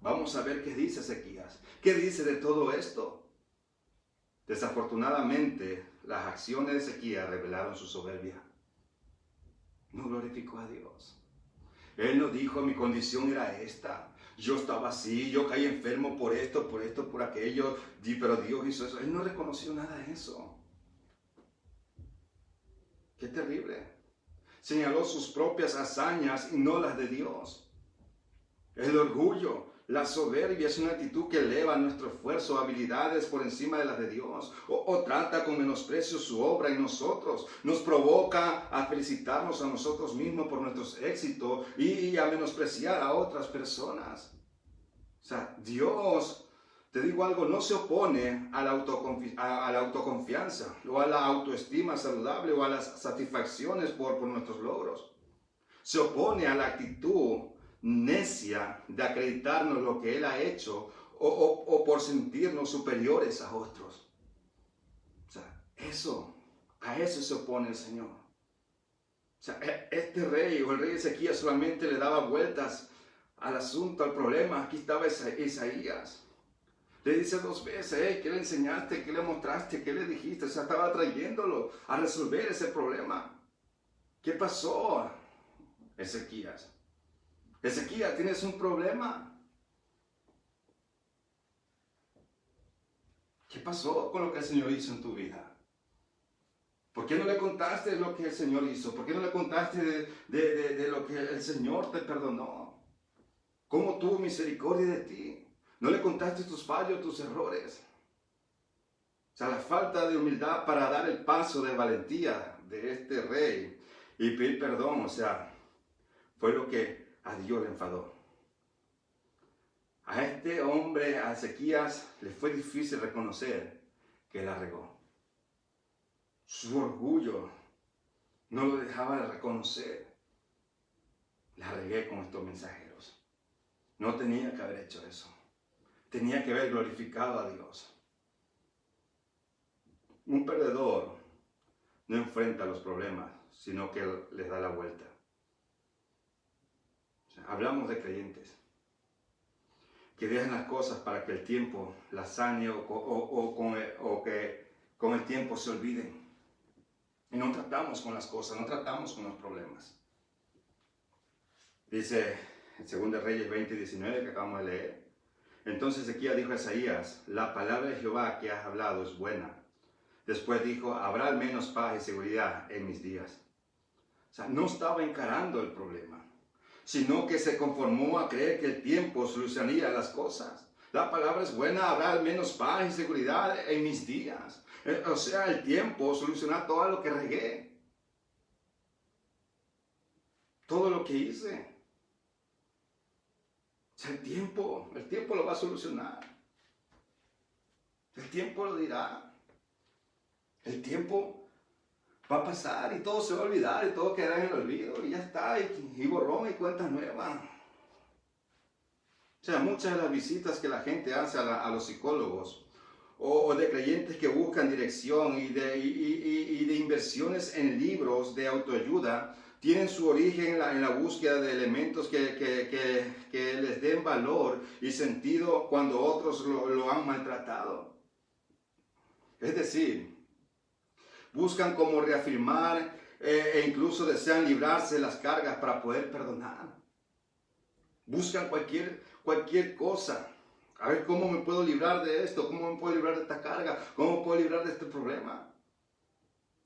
Vamos a ver qué dice Ezequías. ¿Qué dice de todo esto? Desafortunadamente, las acciones de Ezequías revelaron su soberbia. No glorificó a Dios. Él no dijo: mi condición era esta. Yo estaba así, yo caí enfermo por esto, por aquello, pero Dios hizo eso. Él no reconoció nada de eso. Qué terrible. Señaló sus propias hazañas y no las de Dios. El orgullo, la soberbia es una actitud que eleva nuestro esfuerzo, habilidades por encima de las de Dios, o trata con menosprecio su obra en nosotros. Nos provoca a felicitarnos a nosotros mismos por nuestros éxitos y a menospreciar a otras personas. O sea, Dios, te digo algo, no se opone a la autoconfianza o a la autoestima saludable o a las satisfacciones por nuestros logros. Se opone a la actitud necia de acreditarnos lo que Él ha hecho o por sentirnos superiores a otros. O sea, a eso se opone el Señor. O sea, este rey o el rey Ezequías solamente le daba vueltas al asunto, al problema. Aquí estaba Isaías. Le dice 2 veces: ¿qué le enseñaste? ¿Qué le mostraste? ¿Qué le dijiste? O sea, estaba trayéndolo a resolver ese problema. ¿Qué pasó, Ezequías? Ezequías, ¿tienes un problema? ¿Qué pasó con lo que el Señor hizo en tu vida? ¿Por qué no le contaste lo que el Señor hizo? ¿Por qué no le contaste de lo que el Señor te perdonó? ¿Cómo tuvo misericordia de ti? No le contaste tus fallos, tus errores. O sea, la falta de humildad para dar el paso de valentía de este rey y pedir perdón, o sea, fue lo que a Dios le enfadó. A este hombre, a Ezequías, le fue difícil reconocer que la regó. Su orgullo no lo dejaba de reconocer. La regué con estos mensajeros. No tenía que haber hecho eso. Tenía que haber glorificado a Dios. Un perdedor no enfrenta los problemas, sino que les da la vuelta. O sea, hablamos de creyentes que dejan las cosas para que el tiempo las sane o que con el tiempo se olviden. Y no tratamos con las cosas, no tratamos con los problemas. Dice en 2 Reyes 20:19 que acabamos de leer. Entonces Ezequías dijo a Isaías, la palabra de Jehová que has hablado es buena. Después dijo, habrá al menos paz y seguridad en mis días. O sea, no estaba encarando el problema, sino que se conformó a creer que el tiempo solucionaría las cosas. La palabra es buena, habrá al menos paz y seguridad en mis días. O sea, el tiempo solucionará todo lo que regué. Todo lo que hice. O sea, el tiempo lo va a solucionar. El tiempo lo dirá. El tiempo va a pasar y todo se va a olvidar y todo quedará en el olvido y ya está, y borrón y cuentas nuevas. O sea, muchas de las visitas que la gente hace a los psicólogos o de creyentes que buscan dirección y de inversiones en libros de autoayuda tienen su origen en la búsqueda de elementos que les den valor y sentido cuando otros lo han maltratado. Es decir, buscan como reafirmar e incluso desean librarse de las cargas para poder perdonar. Buscan cualquier cosa. A ver cómo me puedo librar de esto, cómo me puedo librar de esta carga, cómo me puedo librar de este problema.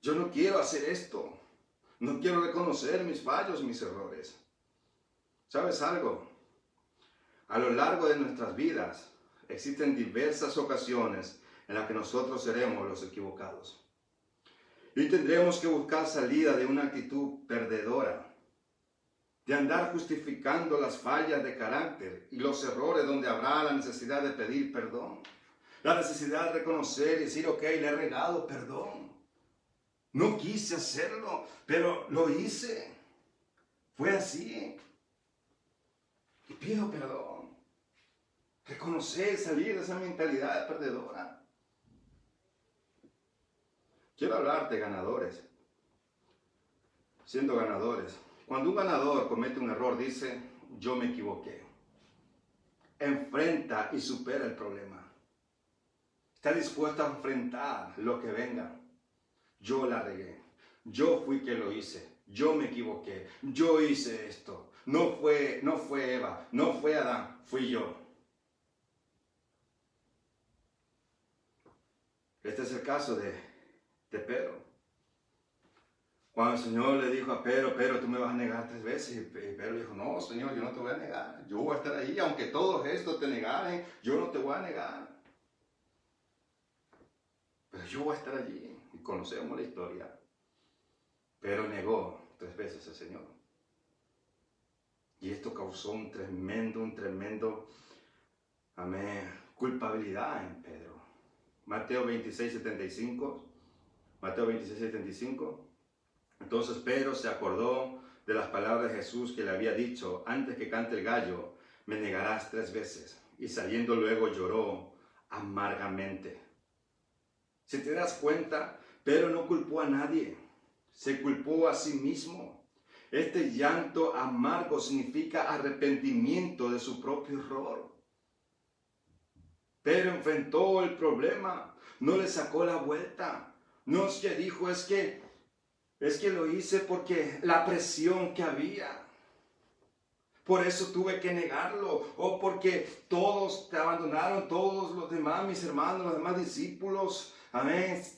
Yo no quiero hacer esto. No quiero reconocer mis fallos, mis errores. ¿Sabes algo? A lo largo de nuestras vidas existen diversas ocasiones en las que nosotros seremos los equivocados. Y tendremos que buscar salida de una actitud perdedora, de andar justificando las fallas de carácter y los errores donde habrá la necesidad de pedir perdón. La necesidad de reconocer y decir, ok, le he regado, perdón. No quise hacerlo, pero lo hice. Fue así. Y pido perdón. Reconocer, salir de esa mentalidad perdedora. Quiero hablar de ganadores. Siendo ganadores. Cuando un ganador comete un error, dice, yo me equivoqué. Enfrenta y supera el problema. Está dispuesto a enfrentar lo que venga. Yo la regué. Yo fui quien lo hice. Yo me equivoqué. Yo hice esto. No fue Eva. No fue Adán. Fui yo. Este es el caso de Pedro. Cuando el Señor le dijo a Pedro, tú me vas a negar 3 veces. Y Pedro dijo, no, Señor, yo no te voy a negar. Yo voy a estar ahí. Aunque todos estos te negaren, yo no te voy a negar. Pero yo voy a estar allí. Y conocemos la historia. Pero negó 3 veces al Señor. Y esto causó un tremendo, culpabilidad en Pedro. Mateo 26:75. Entonces Pedro se acordó de las palabras de Jesús que le había dicho, antes que cante el gallo, me negarás 3 veces. Y saliendo luego lloró amargamente. Si te das cuenta, Pedro no culpó a nadie, se culpó a sí mismo. Este llanto amargo significa arrepentimiento de su propio error. Pedro enfrentó el problema, no le sacó la vuelta. No es que dijo, es que lo hice porque la presión que había. Por eso tuve que negarlo. O porque todos te abandonaron, todos los demás, mis hermanos, los demás discípulos,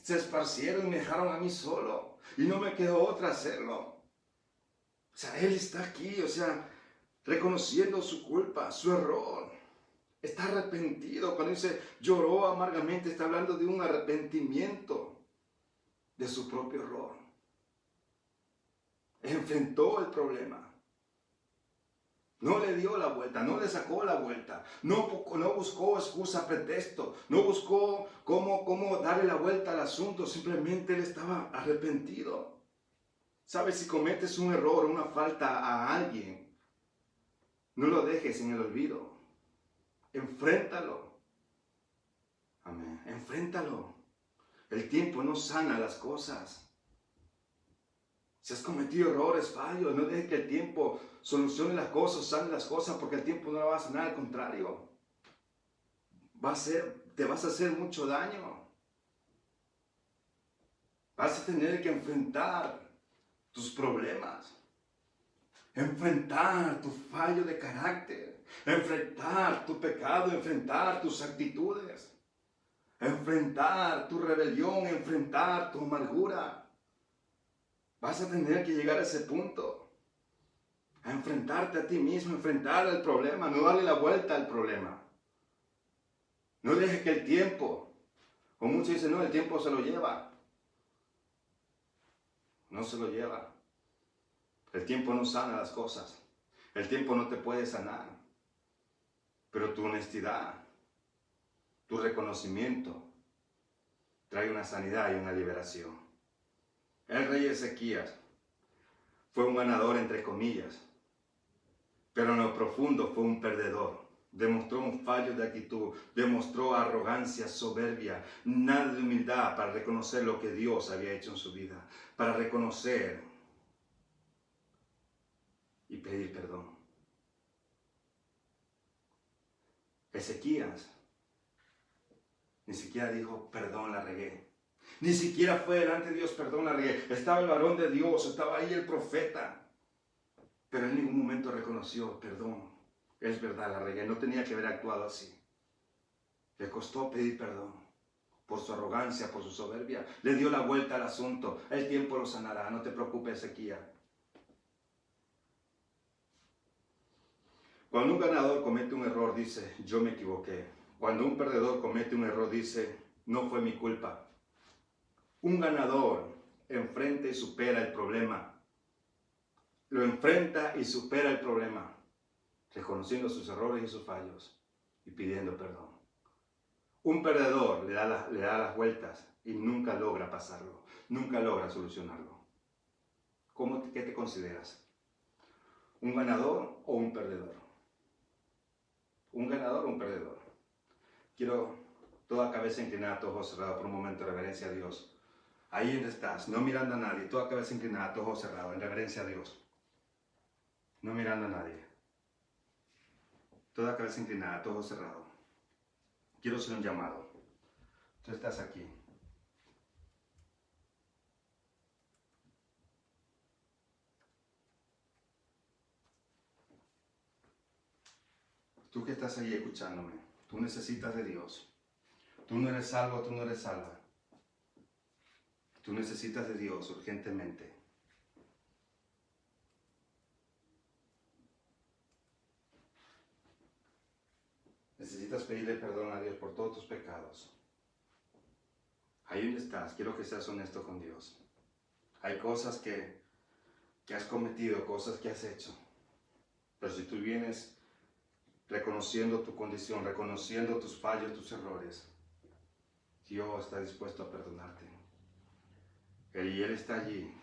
se esparcieron y me dejaron a mí solo. Y no me quedó otra hacerlo. O sea, Él está aquí, o sea, reconociendo su culpa, su error. Está arrepentido. Cuando dice lloró amargamente, está hablando de un arrepentimiento de su propio error. Enfrentó el problema. No le dio la vuelta, no le sacó la vuelta, no buscó excusa, pretexto, no buscó cómo darle la vuelta al asunto, simplemente él estaba arrepentido. ¿Sabes? Si cometes un error, una falta a alguien, no lo dejes en el olvido. Enfréntalo. Amén. Enfréntalo. El tiempo no sana las cosas. Si has cometido errores, fallos, no dejes que el tiempo solucione las cosas, sane las cosas, porque el tiempo no la va a sanar, al contrario. Te vas a hacer mucho daño. Vas a tener que enfrentar tus problemas. Enfrentar tu fallo de carácter. Enfrentar tu pecado, enfrentar tus actitudes. Enfrentar tu rebelión, enfrentar tu amargura. Vas a tener que llegar a ese punto, a enfrentarte a ti mismo, enfrentar el problema, no darle la vuelta al problema. No dejes que el tiempo, como muchos dicen, no, el tiempo se lo lleva. No se lo lleva. El tiempo no sana las cosas. El tiempo no te puede sanar. Pero tu honestidad, tu reconocimiento, trae una sanidad y una liberación. El rey Ezequías fue un ganador entre comillas, pero en lo profundo fue un perdedor. Demostró un fallo de actitud, demostró arrogancia, soberbia, nada de humildad para reconocer lo que Dios había hecho en su vida, para reconocer y pedir perdón. Ezequías ni siquiera dijo, perdón, la regué. Ni siquiera fue delante de Dios, perdón, la regué. Estaba el varón de Dios, estaba ahí el profeta. Pero en ningún momento reconoció, perdón, es verdad, la regué. No tenía que haber actuado así. Le costó pedir perdón por su arrogancia, por su soberbia. Le dio la vuelta al asunto. El tiempo lo sanará, no te preocupes, Ezequías. Cuando un ganador comete un error, dice, yo me equivoqué. Cuando un perdedor comete un error, dice, no fue mi culpa. Un ganador enfrenta y supera el problema. Lo enfrenta y supera el problema, reconociendo sus errores y sus fallos y pidiendo perdón. Un perdedor le da las vueltas y nunca logra pasarlo, nunca logra solucionarlo. ¿Qué te consideras? ¿Un ganador o un perdedor? ¿Un ganador o un perdedor? Quiero toda cabeza inclinada, todos ojos cerrados, por un momento de reverencia a Dios. Ahí donde estás, no mirando a nadie, toda cabeza inclinada, todos ojos cerrados, en reverencia a Dios. No mirando a nadie. Toda cabeza inclinada, todos ojos cerrados. Quiero hacer un llamado. Tú estás aquí. Tú que estás ahí escuchándome, tú necesitas de Dios. Tú no eres salvo, tú no eres salva. Tú necesitas de Dios urgentemente. Necesitas pedirle perdón a Dios por todos tus pecados. Ahí donde estás, quiero que seas honesto con Dios. Hay cosas que has cometido, cosas que has hecho. Pero si tú vienes reconociendo tu condición, reconociendo tus fallos, tus errores, Dios está dispuesto a perdonarte. Y Él está allí,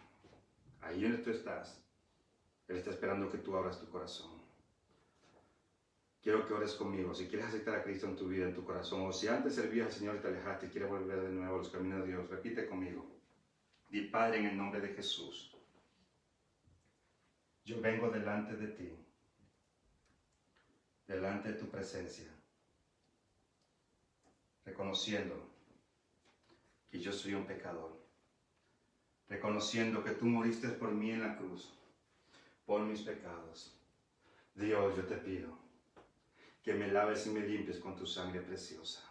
ahí donde tú estás. Él está esperando que tú abras tu corazón. Quiero que ores conmigo. Si quieres aceptar a Cristo en tu vida, en tu corazón, o si antes servías al Señor y te alejaste y quieres volver de nuevo a los caminos de Dios, repite conmigo. Di, Padre, en el nombre de Jesús, yo vengo delante de ti, delante de tu presencia, reconociendo que yo soy un pecador, reconociendo que tú moriste por mí en la cruz, por mis pecados. Dios, yo te pido que me laves y me limpies con tu sangre preciosa.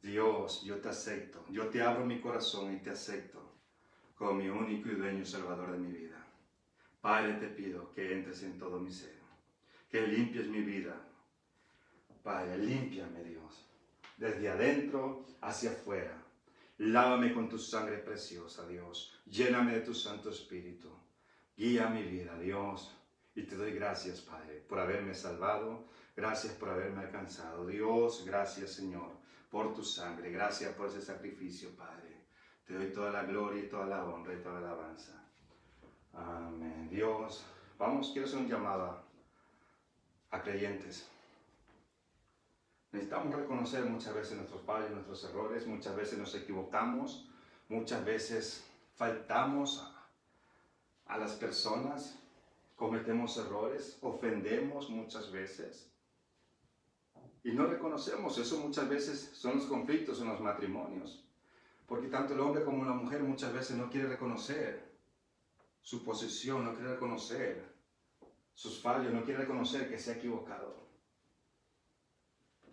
Dios, yo te acepto, yo te abro mi corazón y te acepto como mi único y dueño y salvador de mi vida. Padre, te pido que entres en todo mi ser. que limpies mi vida. Padre, límpiame, Dios, desde adentro hacia afuera. Lávame con tu sangre preciosa, Dios. Lléname de tu Santo Espíritu. Guía mi vida, Dios. Y te doy gracias, Padre, por haberme salvado. Gracias por haberme alcanzado. Dios, gracias, Señor, por tu sangre. Gracias por ese sacrificio, Padre. Te doy toda la gloria y toda la honra y toda la alabanza. Amén. Dios, vamos, quiero hacer un llamado a creyentes. Necesitamos reconocer muchas veces nuestros fallos, nuestros errores. Muchas veces nos equivocamos. Muchas veces faltamos a las personas. Cometemos errores, ofendemos muchas veces y no reconocemos. Eso muchas veces son los conflictos en los matrimonios, porque tanto el hombre como la mujer muchas veces no quiere reconocer su posición, no quiere reconocer sus fallos, no quiere reconocer que se ha equivocado.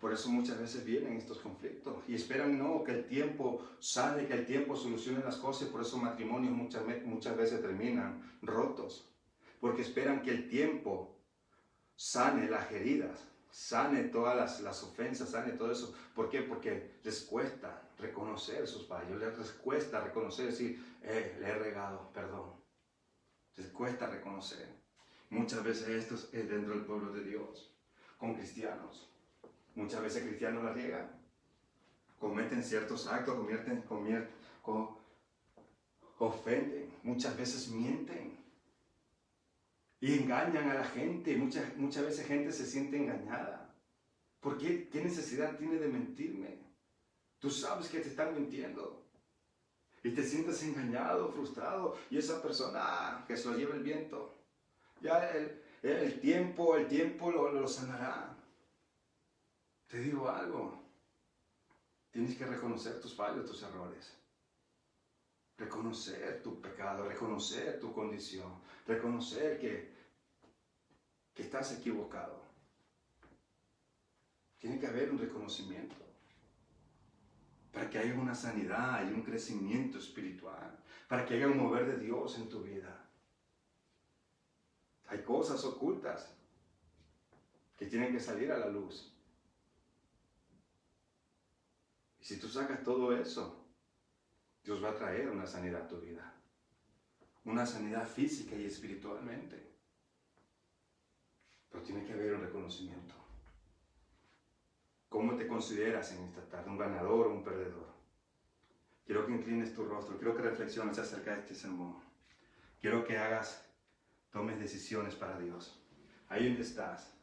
Por eso muchas veces vienen estos conflictos y esperan no que el tiempo sane, que el tiempo solucione las cosas, y por eso matrimonios muchas veces terminan rotos. Porque esperan que el tiempo sane las heridas, sane todas las ofensas, sane todo eso. ¿Por qué? Porque les cuesta reconocer sus fallos, les cuesta reconocer, decir, le he regado, perdón. Les cuesta reconocer. Muchas veces esto es dentro del pueblo de Dios, con cristianos. Muchas veces cristianos la riegan, cometen ciertos actos, ofenden, muchas veces mienten. Y engañan a la gente. Muchas veces gente se siente engañada. ¿Por qué? ¿Qué necesidad tiene de mentirme? Tú sabes que te están mintiendo. Y te sientes engañado, frustrado. Y esa persona, que se lo lleva el viento. Ya el tiempo lo sanará. Te digo algo. Tienes que reconocer tus fallos, tus errores. Reconocer tu pecado, reconocer tu condición, reconocer que estás equivocado. Tiene que haber un reconocimiento para que haya una sanidad y un crecimiento espiritual, para que haya un mover de Dios en tu vida. Hay cosas ocultas que tienen que salir a la luz. Y si tú sacas todo eso, Dios va a traer una sanidad a tu vida. Una sanidad física y espiritualmente. Pero tiene que haber un reconocimiento. ¿Cómo te consideras en esta tarde? ¿Un ganador o un perdedor? Quiero que inclines tu rostro. Quiero que reflexiones acerca de este sermón. Quiero que tomes decisiones para Dios. Ahí donde estás.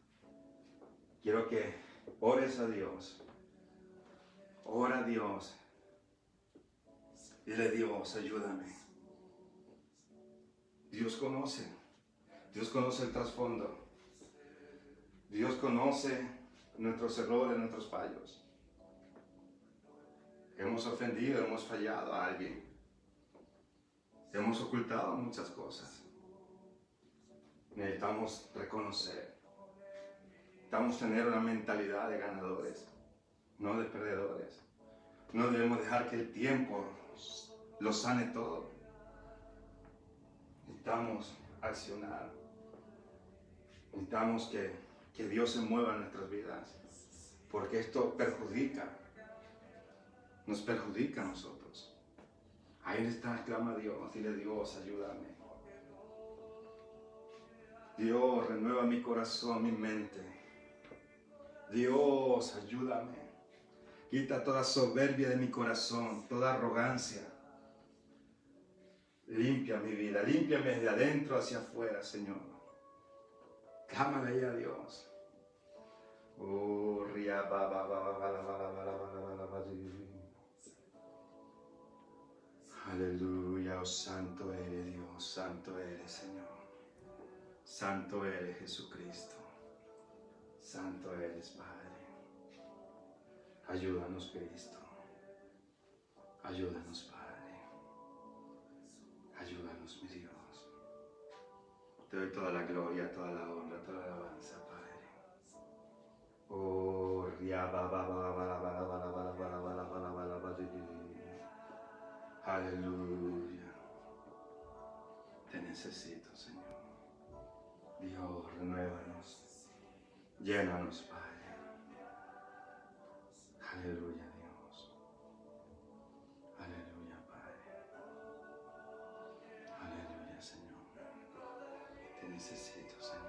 Quiero que ores a Dios. Ora a Dios. Dile, Dios, ayúdame. Dios conoce el trasfondo. Dios conoce nuestros errores, nuestros fallos. Hemos ofendido, hemos fallado a alguien. Hemos ocultado muchas cosas. Necesitamos reconocer. Necesitamos tener una mentalidad de ganadores, no de perdedores. No debemos dejar que el tiempo lo sane todo. Necesitamos accionar. Necesitamos que Dios se mueva en nuestras vidas. Porque esto nos perjudica a nosotros. Ahí está, clama a Dios, dile, Dios, ayúdame. Dios, renueva mi corazón, mi mente. Dios, ayúdame. Quita toda soberbia de mi corazón, toda arrogancia. Limpia mi vida, límpiame desde adentro hacia afuera, Señor. Clámale ahí a Dios. Aleluya, oh santo eres Dios, santo eres Señor. Santo eres Jesucristo. Santo eres Padre. Ayúdanos, Cristo. Ayúdanos, Padre. Ayúdanos, mi Dios. Te doy toda la gloria, toda la honra, toda la alabanza, Padre. Oh, aleluya. Te necesito, Señor. Dios, renuévanos. Llénanos, Padre. Aleluya, Dios. Aleluya, Padre. Aleluya, Señor. Te necesito, Señor.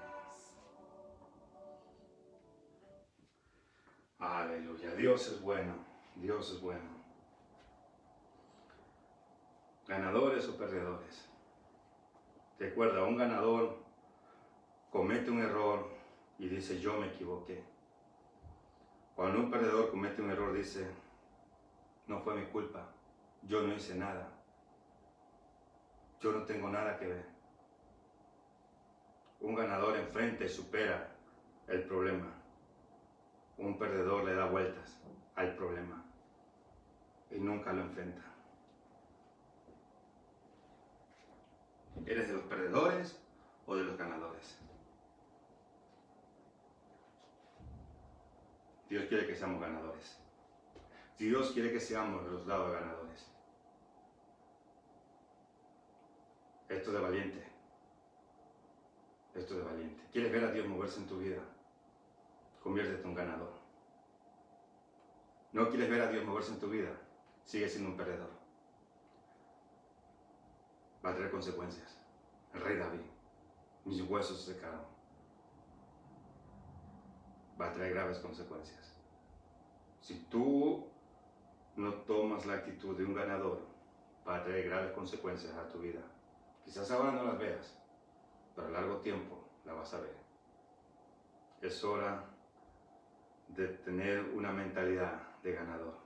Aleluya. Dios es bueno. Dios es bueno. Ganadores o perdedores. Recuerda, un ganador comete un error y dice, yo me equivoqué. Cuando un perdedor comete un error, dice, no fue mi culpa, yo no hice nada, yo no tengo nada que ver. Un ganador enfrenta y supera el problema. Un perdedor le da vueltas al problema y nunca lo enfrenta. ¿Eres de los perdedores o de los ganadores? Dios quiere que seamos ganadores. Dios quiere que seamos de los lados ganadores. Esto es de valiente. Esto es de valiente. ¿Quieres ver a Dios moverse en tu vida? Conviértete en un ganador. ¿No quieres ver a Dios moverse en tu vida? Sigue siendo un perdedor. Va a traer consecuencias. El rey David, mis huesos se secaron. Va a traer graves consecuencias. Si tú no tomas la actitud de un ganador, va a traer graves consecuencias a tu vida. Quizás ahora no las veas, pero a largo tiempo la vas a ver. Es hora de tener una mentalidad de ganador.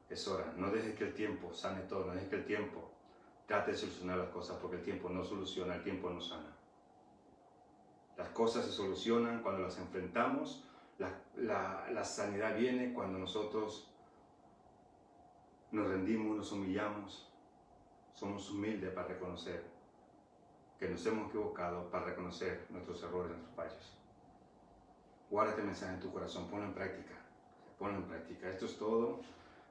Es hora. No dejes que el tiempo sane todo, no dejes que el tiempo trate de solucionar las cosas, porque el tiempo no soluciona, el tiempo no sana. Las cosas se solucionan cuando las enfrentamos. La sanidad viene cuando nosotros nos rendimos, nos humillamos, somos humildes para reconocer que nos hemos equivocado, para reconocer nuestros errores, nuestros fallos. Guarda este mensaje en tu corazón, ponlo en práctica. Ponlo en práctica. Esto es todo.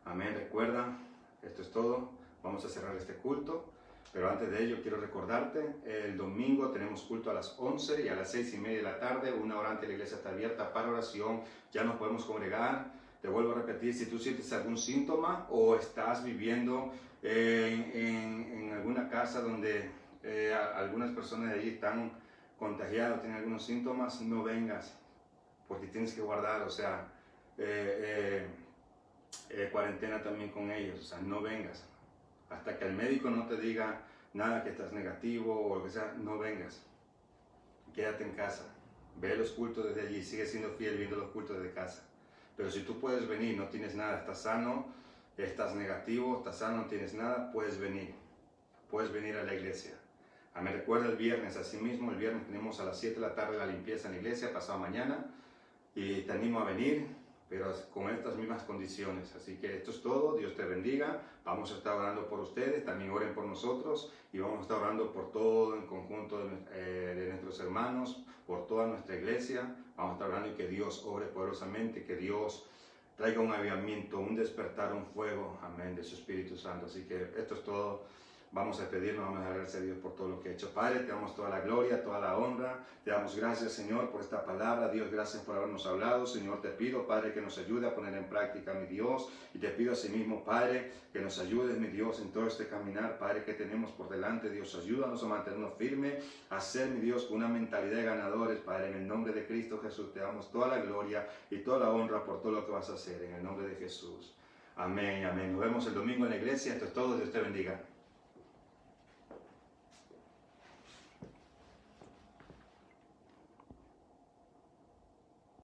Amén. Recuerda, esto es todo. Vamos a cerrar este culto. Pero antes de ello quiero recordarte, el domingo tenemos culto a las 11 y a las 6:30 de la tarde, una hora antes la iglesia está abierta para oración, ya nos podemos congregar. Te vuelvo a repetir, si tú sientes algún síntoma o estás viviendo en alguna casa donde algunas personas de allí están contagiadas, tienen algunos síntomas, no vengas, porque tienes que guardar, o sea, cuarentena también con ellos, o sea, no vengas. Hasta que el médico no te diga nada que estás negativo o lo que sea, no vengas. Quédate en casa. Ve los cultos desde allí. Sigue siendo fiel viendo los cultos desde casa. Pero si tú puedes venir, no tienes nada, estás sano, estás negativo, estás sano, no tienes nada, puedes venir. Puedes venir a la iglesia. Me recuerda el viernes, así mismo, el viernes tenemos a las 7 de la tarde la limpieza en la iglesia, pasado mañana. Y te animo a venir, pero con estas mismas condiciones. Así que esto es todo. Dios te bendiga. Vamos a estar orando por ustedes, también oren por nosotros y vamos a estar orando por todo el conjunto de nuestros hermanos, por toda nuestra iglesia. Vamos a estar orando y que Dios obre poderosamente, que Dios traiga un avivamiento, un despertar, un fuego, amén, de su Espíritu Santo. Así que esto es todo. Vamos a pedirnos, vamos a dar gracias a Dios por todo lo que ha hecho. Padre, te damos toda la gloria, toda la honra. Te damos gracias, Señor, por esta palabra. Dios, gracias por habernos hablado. Señor, te pido, Padre, que nos ayude a poner en práctica, mi Dios. Y te pido asimismo, Padre, que nos ayudes, mi Dios, en todo este caminar, Padre, que tenemos por delante. Dios, ayúdanos a mantenernos firmes, a ser, mi Dios, con una mentalidad de ganadores, Padre. En el nombre de Cristo Jesús, te damos toda la gloria y toda la honra por todo lo que vas a hacer. En el nombre de Jesús. Amén, amén. Nos vemos el domingo en la iglesia. Esto es todo. Dios te bendiga.